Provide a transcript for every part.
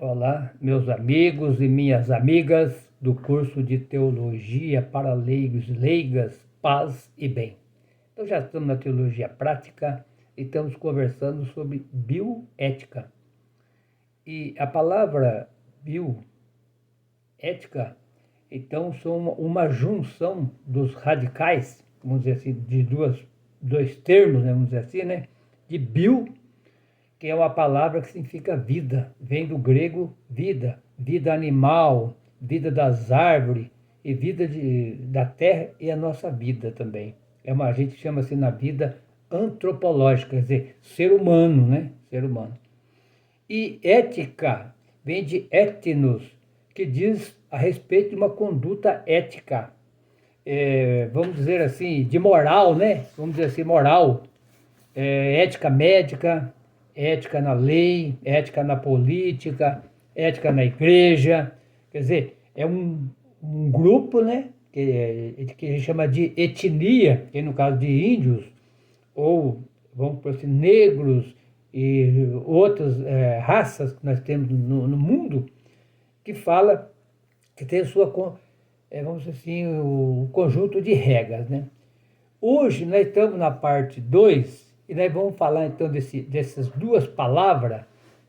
Olá, meus amigos e minhas amigas do curso de Teologia para Leigos e Leigas, Paz e Bem. Então já estamos na Teologia Prática e estamos conversando sobre bioética. E a palavra bioética, então, são uma junção dos radicais, vamos dizer assim, de dois termos, né, vamos dizer assim, né, de bio, que é uma palavra que significa vida, vem do grego vida, vida animal, vida das árvores e vida da terra e a nossa vida também. A gente chama assim na vida antropológica, quer dizer, ser humano, né? Ser humano. E ética vem de etnos, que diz a respeito de uma conduta ética, vamos dizer assim, de moral, né? Vamos dizer assim, moral, ética médica, ética na lei, ética na política, ética na igreja. Quer dizer, é um grupo, né, que a gente chama de etnia, que no caso de índios, ou vamos por assim, negros e outras raças que nós temos no mundo, que fala que tem a sua, vamos dizer assim, o conjunto de regras, né? Hoje nós estamos na parte 2 e nós vamos falar então dessas duas palavras,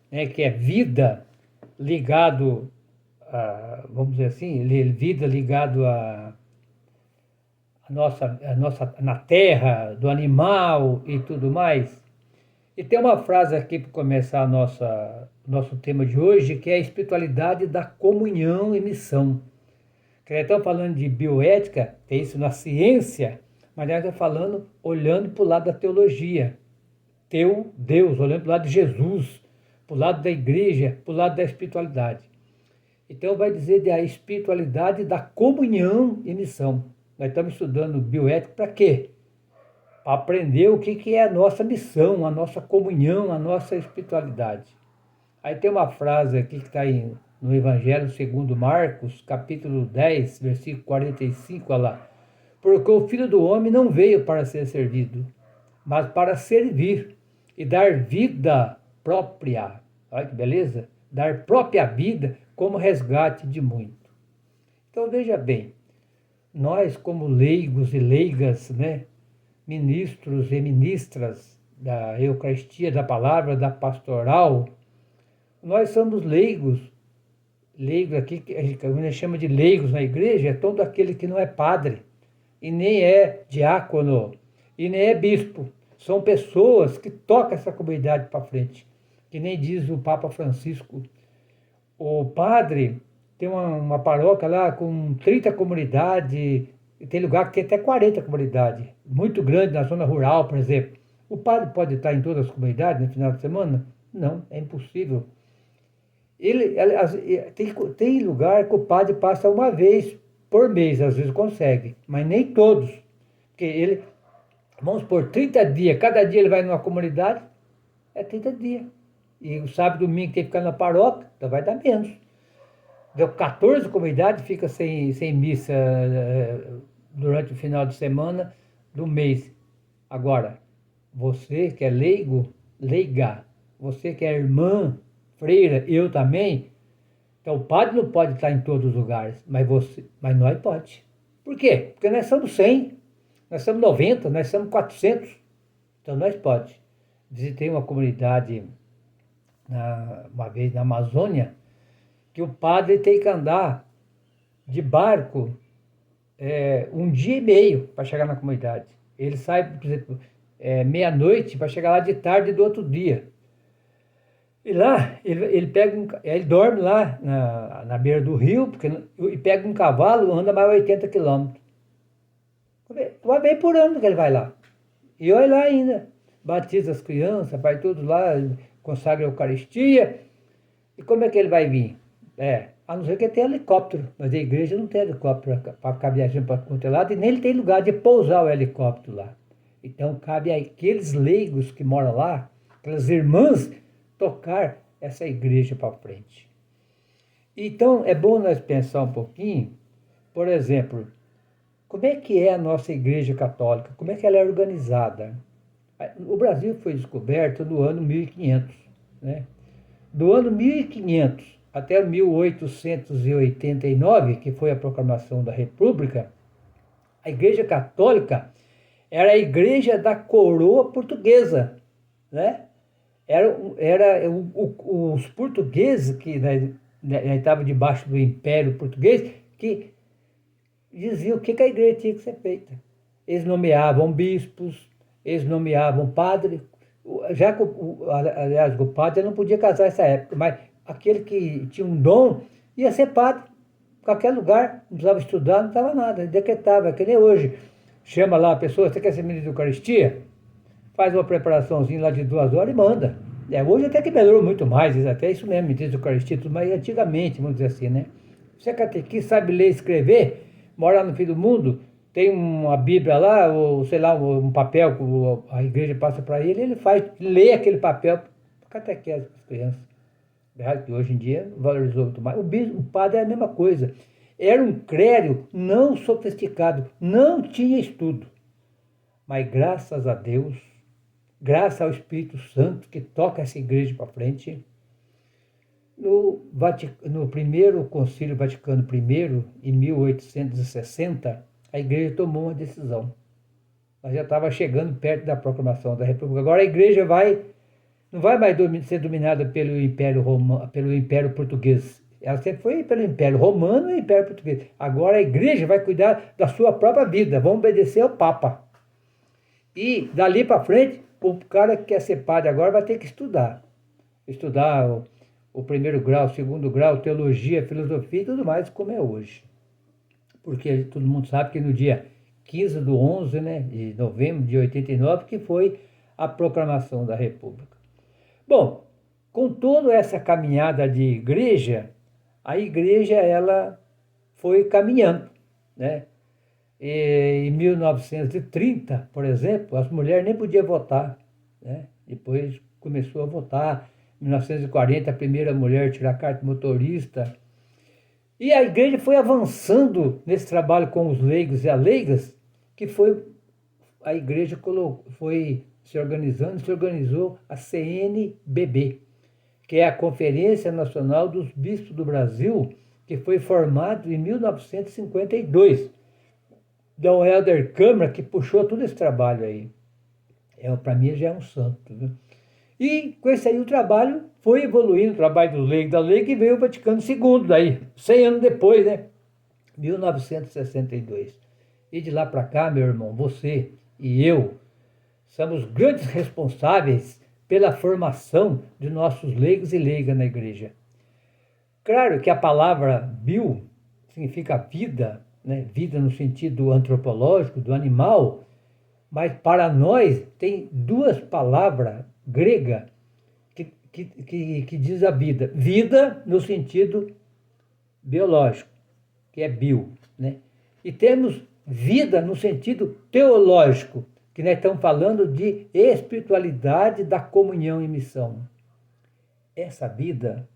né, que é vida ligado a, vamos dizer assim, vida ligado a nossa na terra, do animal e tudo mais. E tem uma frase aqui para começar nosso tema de hoje, que é a espiritualidade da comunhão e missão. Que nós estamos falando de bioética, tem isso na ciência, mas nós estamos falando olhando para o lado da teologia. Deus, olhando para o lado de Jesus, para o lado da igreja, para o lado da espiritualidade. Então vai dizer da espiritualidade da comunhão e missão. Nós estamos estudando bioética para quê? Para aprender o que é a nossa missão, a nossa comunhão, a nossa espiritualidade. Aí tem uma frase aqui que está no Evangelho segundo Marcos, capítulo 10, versículo 45, olha lá. Porque o Filho do Homem não veio para ser servido, mas para servir e dar vida própria. Olha que beleza? Dar própria vida como resgate de muito. Então veja bem, nós como leigos e leigas, né, ministros e ministras da Eucaristia, da palavra, da pastoral, nós somos leigos. Leigo aqui, que a gente chama de leigos na igreja, é todo aquele que não é padre, e nem é diácono, e nem é bispo. São pessoas que tocam essa comunidade para frente. Que nem diz o Papa Francisco. O padre tem uma paróquia lá com 30 comunidades, e tem lugar que tem até 40 comunidades, muito grande na zona rural, por exemplo. O padre pode estar em todas as comunidades no final de semana? Não, é impossível. Tem lugar que o padre passa uma vez por mês, às vezes consegue, mas nem todos. Porque vamos por 30 dias, cada dia ele vai numa comunidade, é 30 dias. E o sábado e domingo tem que ficar na paróquia, então vai dar menos. Deu 14 comunidades, fica sem missa durante o final de semana do mês. Agora, você que é leigo, leiga, você que é irmã, freira, eu também, então o padre não pode estar em todos os lugares, mas nós pode. Por quê? Porque nós somos 100, nós somos 90, nós somos 400, então nós pode. Visitei uma comunidade uma vez na Amazônia, que o padre tem que andar de barco um dia e meio para chegar na comunidade. Ele sai, por exemplo, meia-noite para chegar lá de tarde do outro dia. E lá, ele dorme lá na beira do rio, e pega um cavalo, anda mais 80 quilômetros. Uma vez por ano que ele vai lá. E olha lá ainda, batiza as crianças, vai tudo lá, consagra a Eucaristia. E como é que ele vai vir? A não ser que tenha helicóptero, mas a igreja não tem helicóptero para ficar viajando para qualquer lado, e nem ele tem lugar de pousar o helicóptero lá. Então cabe àqueles leigos que moram lá, aquelas irmãs, tocar essa igreja para frente. Então é bom nós pensar um pouquinho, por exemplo, como é que é a nossa igreja católica, como é que ela é organizada. O Brasil foi descoberto no ano 1500, né? Do ano 1500 até 1889, que foi a proclamação da República, a Igreja Católica era a igreja da coroa portuguesa, né? Os portugueses que estavam debaixo do Império Português que diziam o que a igreja tinha que ser feita. Eles nomeavam bispos, eles nomeavam padre. Já que, aliás, o padre não podia casar nessa época, mas aquele que tinha um dom ia ser padre. Qualquer lugar, não precisava estudar, não estava nada, decretava, que nem hoje. Chama lá a pessoa, você quer ser ministro da Eucaristia? Faz uma preparaçãozinha lá de 2 horas e manda. Hoje até que melhorou muito mais, até isso mesmo, ministro da Eucaristia, tudo, mas antigamente, vamos dizer assim, né? Você é catequista, sabe ler e escrever, mora no fim do mundo, tem uma Bíblia lá, ou sei lá, um papel que a igreja passa para ele, ele lê aquele papel para catequese para as crianças. Que hoje em dia valorizou muito mais. O padre é a mesma coisa. Era um clero não sofisticado, não tinha estudo. Mas graças a Deus, graças ao Espírito Santo que toca essa igreja para frente, no primeiro Concílio Vaticano I, em 1860, a igreja tomou uma decisão. Nós já estava chegando perto da proclamação da República. Agora a igreja não vai mais ser dominada pelo Império Romano, pelo Império Português. Ela sempre foi pelo Império Romano e Império Português. Agora a igreja vai cuidar da sua própria vida, vai obedecer ao Papa. E dali para frente, o cara que quer ser padre agora vai ter que estudar. Estudar o primeiro grau, o segundo grau, teologia, filosofia e tudo mais, como é hoje. Porque todo mundo sabe que no dia 15/11, né, de novembro de 89, que foi a proclamação da República. Bom, com toda essa caminhada de igreja, a igreja ela foi caminhando, né? E em 1930, por exemplo, as mulheres nem podiam votar, né? Depois começou a votar. Em 1940, a primeira mulher a tirar carta de motorista. E a igreja foi avançando nesse trabalho com os leigos e as leigas, que a igreja foi se organizou a CNBB, que é a Conferência Nacional dos Bispos do Brasil, que foi formado em 1952. Dom Helder Câmara, que puxou todo esse trabalho aí. Para mim já é um santo, viu? E com esse aí o trabalho foi evoluindo, o trabalho dos leigos da lei, que veio o Vaticano II, daí, 100 anos depois, né? 1962. E de lá para cá, meu irmão, você e eu somos grandes responsáveis pela formação de nossos leigos e leigas na igreja. Claro que a palavra bio significa vida, né? Vida no sentido antropológico, do animal, mas para nós tem 2 palavras gregas que diz a vida. Vida no sentido biológico, que é bio, né? E temos vida no sentido teológico, que nós estamos falando de espiritualidade da comunhão e missão. Essa vida,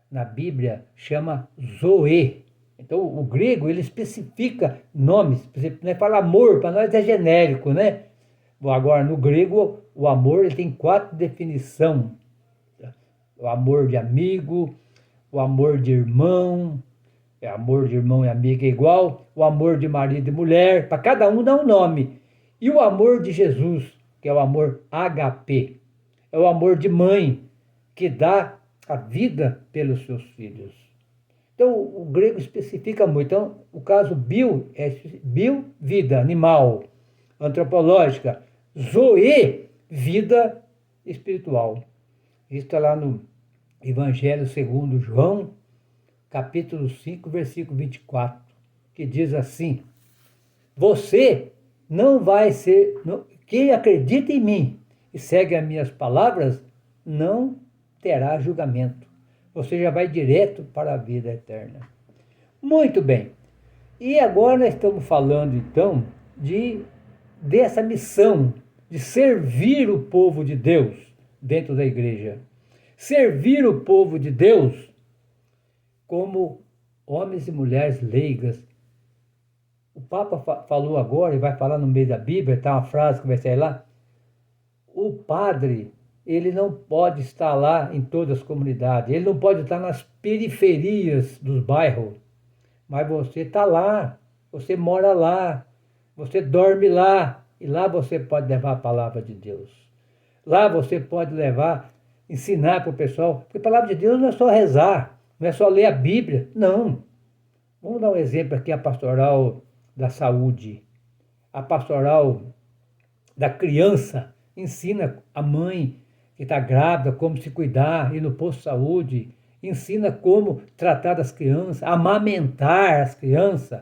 na Bíblia, chama Zoe. Então, o grego, ele especifica nomes. Por exemplo, nós fala amor, para nós é genérico, né? Bom, agora, no grego, o amor ele tem 4 definições. O amor de amigo, o amor de irmão, amor de irmão e amigo é igual, o amor de marido e mulher, para cada um dá um nome. E o amor de Jesus, que é o amor HP, é o amor de mãe, que dá a vida pelos seus filhos. Então, o grego especifica muito. Então, o caso bio é bio, vida, animal, antropológica. Zoe, vida espiritual. Isso está lá no Evangelho segundo João, capítulo 5, versículo 24, que diz assim: você não vai ser, quem acredita em mim e segue as minhas palavras, não terá julgamento. Você já vai direto para a vida eterna. Muito bem. E agora nós estamos falando, então, dessa missão de servir o povo de Deus dentro da igreja. Servir o povo de Deus como homens e mulheres leigas. O Papa falou agora, e vai falar no meio da Bíblia, está uma frase que vai sair lá. O padre, ele não pode estar lá em todas as comunidades, ele não pode estar nas periferias dos bairros, mas você está lá, você mora lá, você dorme lá, e lá você pode levar a palavra de Deus. Lá você pode levar, ensinar para o pessoal, porque a palavra de Deus não é só rezar, não é só ler a Bíblia, não. Vamos dar um exemplo aqui, a pastoral da saúde. A pastoral da criança ensina a mãe que está grávida como se cuidar, ir no posto de saúde, ensina como tratar das crianças, amamentar as crianças.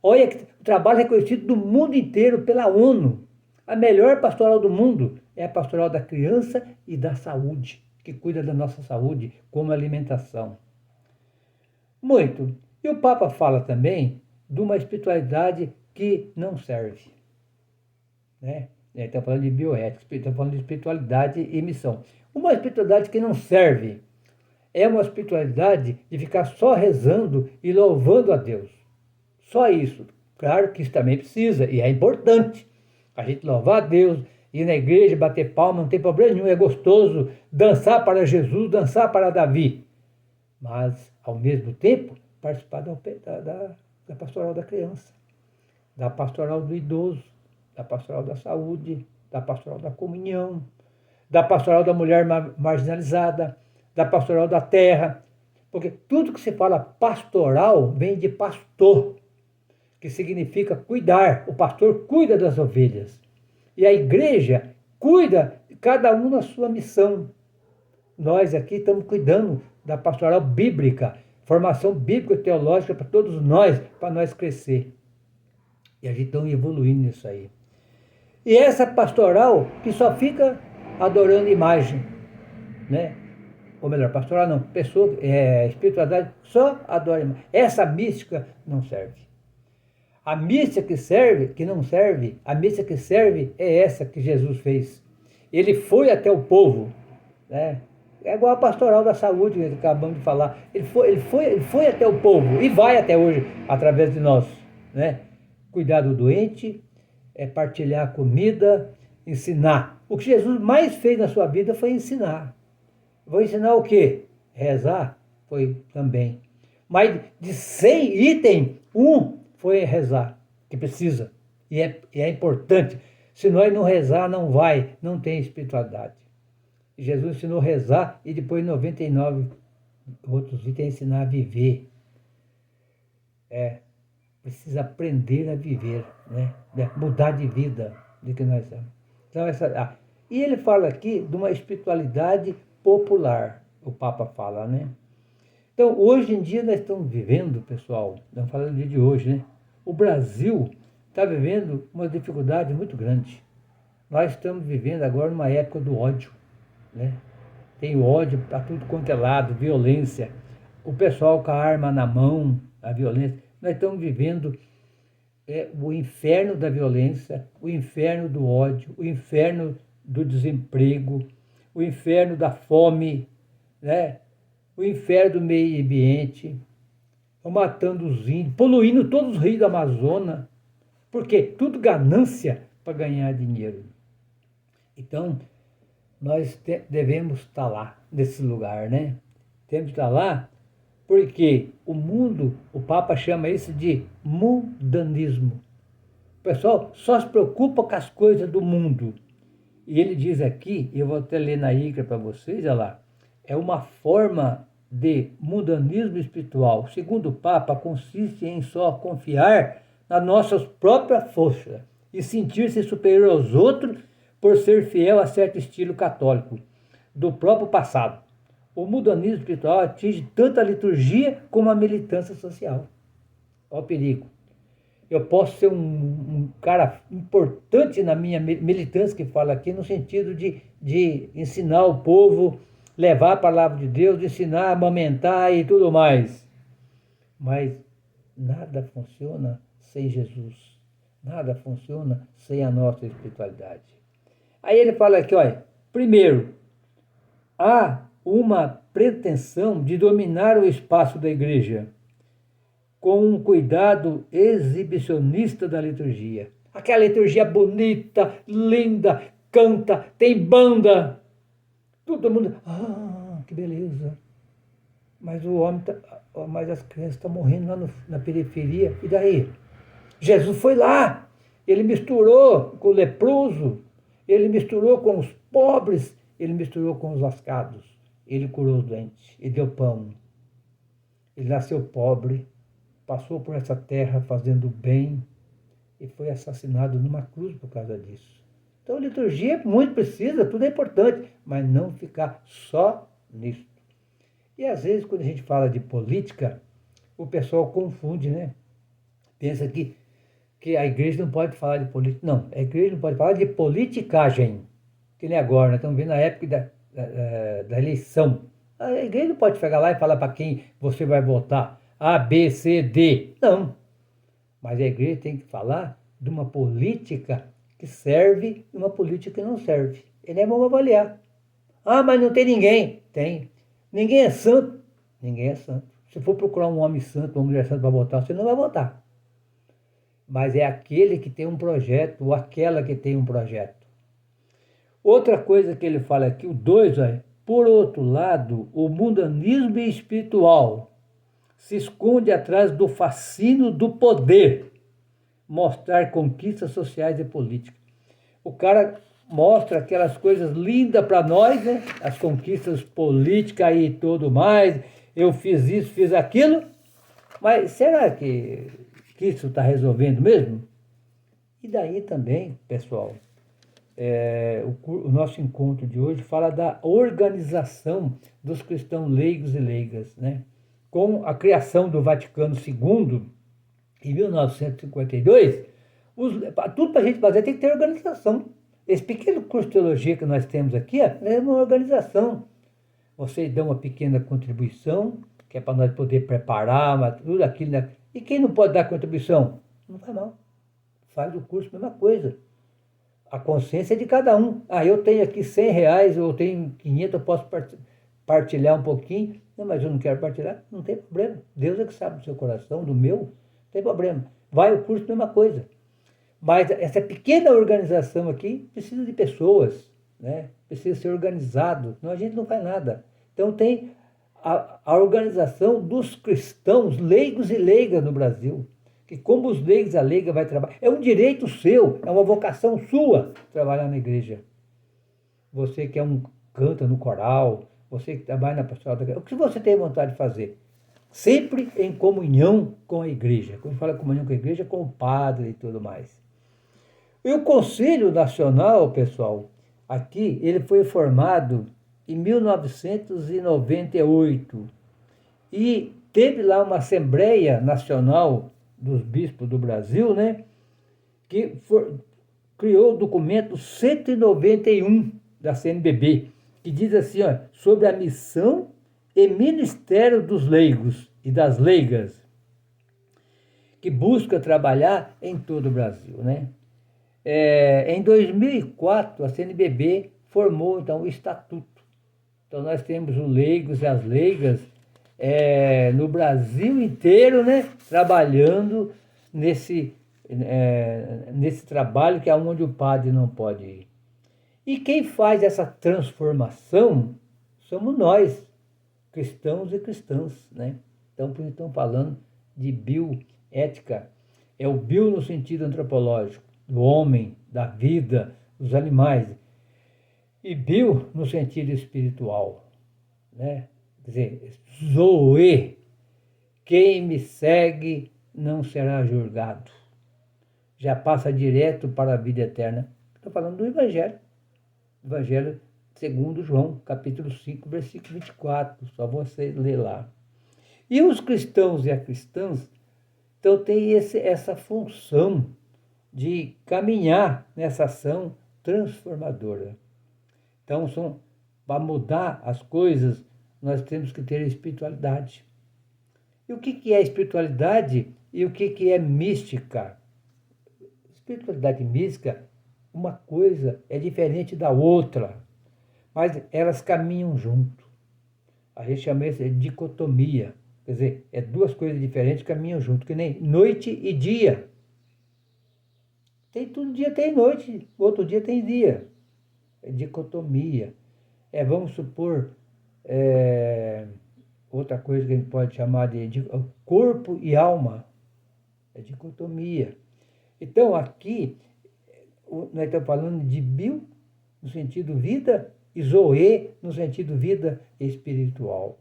Olha que o trabalho é reconhecido do mundo inteiro pela ONU. A melhor pastoral do mundo é a pastoral da criança e da saúde, que cuida da nossa saúde, como alimentação. Muito. E o Papa fala também de uma espiritualidade que não serve. Né? Ele está falando de bioética, está falando de espiritualidade e missão. Uma espiritualidade que não serve é uma espiritualidade de ficar só rezando e louvando a Deus. Só isso. Claro que isso também precisa, e é importante. A gente louvar a Deus, ir na igreja, bater palma, não tem problema nenhum, é gostoso dançar para Jesus, dançar para Davi. Mas, ao mesmo tempo, participar da pastoral da criança, da pastoral do idoso, da pastoral da saúde, da pastoral da comunhão, da pastoral da mulher marginalizada, da pastoral da terra. Porque tudo que se fala pastoral vem de pastor, que significa cuidar. O pastor cuida das ovelhas. E a igreja cuida, cada um na sua missão. Nós aqui estamos cuidando da pastoral bíblica, formação bíblica e teológica para todos nós, para nós crescer. E a gente está evoluindo nisso aí. E essa pastoral que só fica adorando imagem, né? Ou melhor, pastoral não, pessoa, espiritualidade só adora imagem. Essa mística não serve. A mística que serve, que não serve, a mística que serve é essa que Jesus fez. Ele foi até o povo, né? É igual a pastoral da saúde que acabamos de falar. Ele foi até o povo e vai até hoje através de nós, né? Cuidar do doente, partilhar a comida, ensinar. O que Jesus mais fez na sua vida foi ensinar. Vou ensinar o quê? Rezar? Foi também. Mas de 100 itens, um foi rezar, que precisa. E é importante. Se nós não rezar, não tem espiritualidade. Jesus ensinou a rezar e depois 99 outros itens ensinar a viver. Precisa aprender a viver, né? Mudar de vida de que nós somos. Então, e ele fala aqui de uma espiritualidade popular, o Papa fala, né? Então, hoje em dia nós estamos vivendo, pessoal, estamos falando do dia de hoje, né? O Brasil está vivendo uma dificuldade muito grande. Nós estamos vivendo agora numa época do ódio, né? Tem ódio para tudo quanto é lado, violência. O pessoal com a arma na mão, a violência. Nós estamos vivendo o inferno da violência, o inferno do ódio, o inferno do desemprego, o inferno da fome, né? O inferno do meio ambiente. Estão matando os índios, poluindo todos os rios do Amazonas. Por quê? Tudo ganância para ganhar dinheiro. Então, nós devemos estar lá, nesse lugar, né? Temos que estar lá porque o mundo, o Papa chama isso de mundanismo. O pessoal só se preocupa com as coisas do mundo. E ele diz aqui, eu vou até ler na icra para vocês, olha lá, é uma forma de mundanismo espiritual. Segundo o Papa, consiste em só confiar nas nossas próprias forças e sentir-se superior aos outros por ser fiel a certo estilo católico do próprio passado. O mundanismo espiritual atinge tanto a liturgia como a militância social. Olha o perigo. Eu posso ser um cara importante na minha militância, que fala aqui, no sentido de ensinar o povo, levar a palavra de Deus, ensinar, amamentar e tudo mais. Mas nada funciona sem Jesus. Nada funciona sem a nossa espiritualidade. Aí ele fala aqui, olha, primeiro, há uma pretensão de dominar o espaço da igreja com um cuidado exibicionista da liturgia. Aquela liturgia bonita, linda, canta, tem banda. Todo mundo, que beleza. Mas o homem, mas as crianças estão morrendo lá na periferia. E daí? Jesus foi lá, ele misturou com o leproso, ele misturou com os pobres, ele misturou com os lascados, ele curou os doentes, ele deu pão. Ele nasceu pobre, passou por essa terra fazendo bem e foi assassinado numa cruz por causa disso. Então, a liturgia é muito precisa, tudo é importante, mas não ficar só nisso. E às vezes, quando a gente fala de política, o pessoal confunde, né? Pensa que a igreja não pode falar de política. Não, a igreja não pode falar de politicagem. Que nem agora, nós estamos vendo a época da eleição. A igreja não pode chegar lá e falar para quem você vai votar. A, B, C, D. Não. Mas a igreja tem que falar de uma política que serve e uma política que não serve. Ele é bom avaliar. Mas não tem ninguém. Tem. Ninguém é santo. Ninguém é santo. Se for procurar um homem santo, uma mulher santa para votar, você não vai votar. Mas é aquele que tem um projeto ou aquela que tem um projeto. Outra coisa que ele fala aqui, o 2, por outro lado, o mundanismo espiritual se esconde atrás do fascínio do poder, mostrar conquistas sociais e políticas. O cara mostra aquelas coisas lindas para nós, né? As conquistas políticas e tudo mais. Eu fiz isso, fiz aquilo, mas será que isso está resolvendo mesmo? E daí também, pessoal, o nosso encontro de hoje fala da organização dos cristãos leigos e leigas, né? Com a criação do Vaticano II, em 1952, tudo para a gente fazer tem que ter organização. Esse pequeno curso de teologia que nós temos aqui é uma organização. Você dá uma pequena contribuição, que é para nós poder preparar tudo aquilo, né? E quem não pode dar contribuição? Não faz mal. Faz o curso, mesma coisa. A consciência é de cada um. Eu tenho aqui R$ 100, ou eu tenho 500, eu posso partilhar um pouquinho. Não, mas eu não quero partilhar. Não tem problema. Deus é que sabe do seu coração, do meu. Não tem problema. Vai o curso, mesma coisa. Mas essa pequena organização aqui precisa de pessoas, né? Precisa ser organizado, senão a gente não faz nada. Então tem a organização dos cristãos leigos e leigas no Brasil, que como os leigos e a leiga vai trabalhar, é um direito seu, é uma vocação sua trabalhar na igreja. Você que canta no coral, você que trabalha na pastoral da igreja, o que você tem vontade de fazer? Sempre em comunhão com a igreja. Quando fala comunhão com a igreja, com o padre e tudo mais. E o Conselho Nacional, pessoal, aqui, ele foi formado em 1998 e teve lá uma Assembleia Nacional dos Bispos do Brasil, né, que criou o documento 191 da CNBB, que diz assim, sobre a missão e ministério dos leigos e das leigas, que busca trabalhar em todo o Brasil, né? Em 2004, a CNBB formou, então, o Estatuto. Então, nós temos os leigos e as leigas no Brasil inteiro, né, trabalhando nesse trabalho que é onde o padre não pode ir. E quem faz essa transformação somos nós, cristãos e cristãs, né? Então, por isso estão falando de bioética. É o bio no sentido antropológico, do homem, da vida, dos animais. E bio no sentido espiritual, né? Quer dizer, Zoe, quem me segue não será julgado. Já passa direto para a vida eterna. Estou falando do Evangelho. Evangelho segundo João, capítulo 5, versículo 24. Só você ler lá. E os cristãos e as cristãs, então, têm essa função de caminhar nessa ação transformadora. Então, para mudar as coisas, nós temos que ter espiritualidade. E o que é espiritualidade e o que é mística? Espiritualidade e mística, uma coisa é diferente da outra, mas elas caminham junto. A gente chama isso de dicotomia. Quer dizer, duas coisas diferentes que caminham junto, que nem noite e dia. Todo dia tem noite, outro dia tem dia. É dicotomia. vamos supor, é, outra coisa que a gente pode chamar de corpo e alma, é dicotomia. Então, aqui, nós estamos falando de bio, no sentido vida, e zoe, no sentido vida espiritual.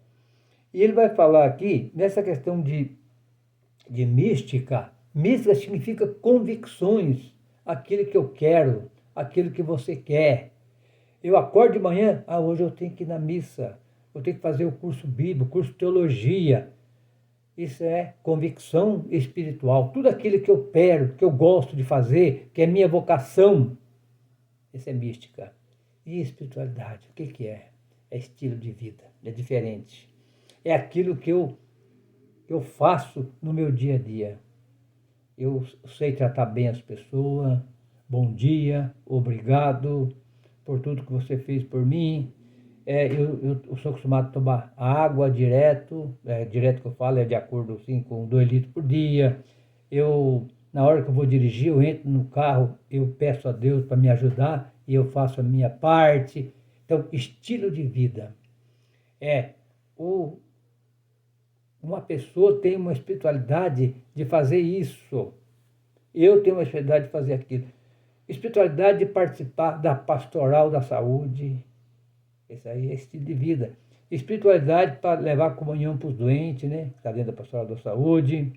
E ele vai falar aqui, nessa questão de mística, mística significa convicções, aquilo que eu quero, aquilo que você quer. Eu acordo de manhã, hoje eu tenho que ir na missa, eu tenho que fazer o curso bíblico, o curso de teologia. Isso é convicção espiritual. Tudo aquilo que eu quero, que eu gosto de fazer, que é minha vocação, isso é mística. E espiritualidade, o que é? É estilo de vida, é diferente. É aquilo que eu faço no meu dia a dia. Eu sei tratar bem as pessoas, bom dia, obrigado por tudo que você fez por mim. Eu sou acostumado a tomar água direto, direto que eu falo é de acordo assim, com 2 litros por dia. Na hora que eu vou dirigir, eu entro no carro, eu peço a Deus para me ajudar e eu faço a minha parte. Então, estilo de vida. Uma pessoa tem uma espiritualidade de fazer isso. Eu tenho uma espiritualidade de fazer aquilo. Espiritualidade de participar da pastoral da saúde. Esse aí é estilo de vida. Espiritualidade para levar comunhão para os doentes, né? Está dentro da pastoral da saúde.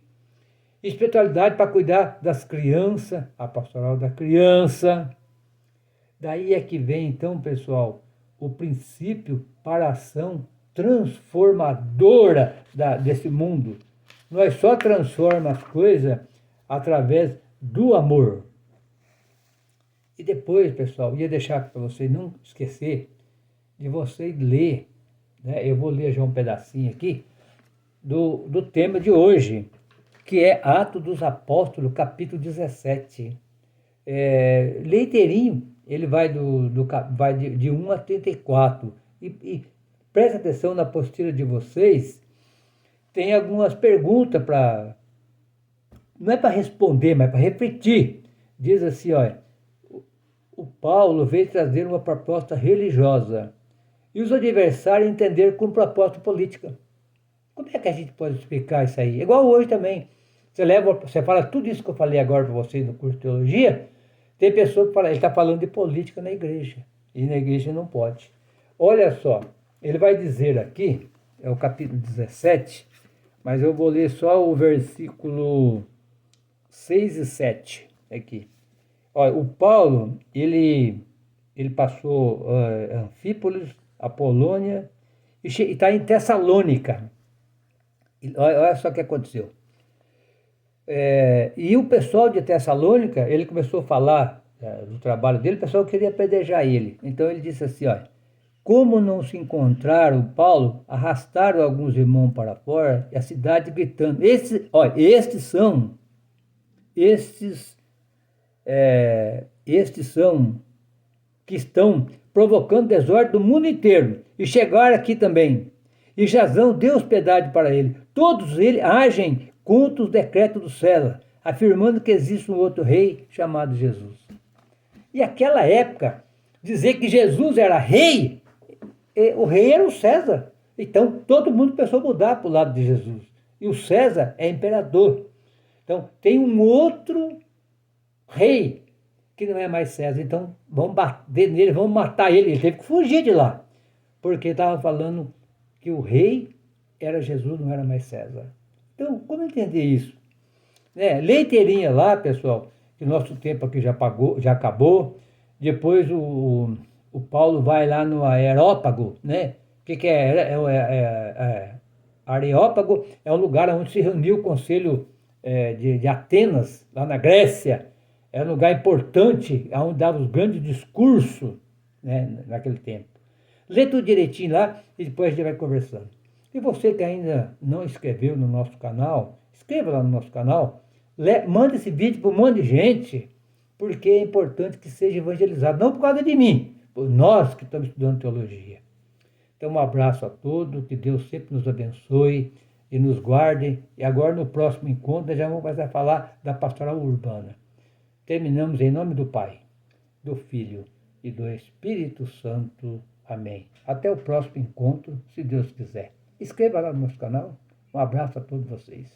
Espiritualidade para cuidar das crianças, a pastoral da criança. Daí é que vem, então, pessoal, o princípio para a ação transformadora desse mundo. Nós só transformamos as coisas através do amor. E depois, pessoal, ia deixar para você não esquecer de você ler, né? Eu vou ler já um pedacinho aqui do tema de hoje, que é Atos dos Apóstolos, capítulo 17. Leiteirinho, ele vai, vai de 1 a 34. E presta atenção na postura de vocês, tem algumas perguntas para... Não é para responder, mas para refletir. Diz assim, olha, o Paulo veio trazer uma proposta religiosa e os adversários entenderam como proposta política. Como é que a gente pode explicar isso aí? Igual hoje também. Você fala tudo isso que eu falei agora para vocês no curso de teologia, tem pessoa que fala, ele está falando de política na igreja, e na igreja não pode. Olha só, ele vai dizer aqui, é o capítulo 17, mas eu vou ler só o versículo 6 e 7 aqui. Olha, o Paulo, ele passou Anfípolis, Apolônia, e está em Tessalônica. Olha só o que aconteceu. E o pessoal de Tessalônica, ele começou a falar do trabalho dele, o pessoal queria apedrejar ele. Então ele disse assim, olha, como não se encontraram Paulo, arrastaram alguns irmãos para fora e a cidade gritando. Estes são que estão provocando desordem do mundo inteiro e chegaram aqui também. E Jasão deu hospedagem para ele. Todos eles agem contra os decretos do César, afirmando que existe um outro rei chamado Jesus. E naquela época, dizer que Jesus era rei, o rei era o César. Então, todo mundo começou a mudar para o lado de Jesus. E o César é imperador. Então, tem um outro rei que não é mais César. Então, vamos bater nele, vamos matar ele. Ele teve que fugir de lá, porque estava falando que o rei era Jesus, não era mais César. Então, como entender isso? Leiteirinha lá, pessoal, que nosso tempo aqui já acabou. Depois o Paulo vai lá no Areópago, né? O que é? Areópago é um lugar onde se reuniu o conselho de Atenas, lá na Grécia. É um lugar importante, onde dava os grandes discursos, né, naquele tempo. Lê tudo direitinho lá e depois a gente vai conversando. E você que ainda não inscreveu no nosso canal, inscreva lá no nosse canal, manda esse vídeo para um monte de gente, porque é importante que seja evangelizado, não por causa de mim, por nós que estamos estudando teologia. Então, um abraço a todos, que Deus sempre nos abençoe e nos guarde. E agora, no próximo encontro, já vamos começar a falar da pastoral urbana. Terminamos em nome do Pai, do Filho e do Espírito Santo. Amém. Até o próximo encontro, se Deus quiser. Inscreva lá no nosso canal. Um abraço a todos vocês.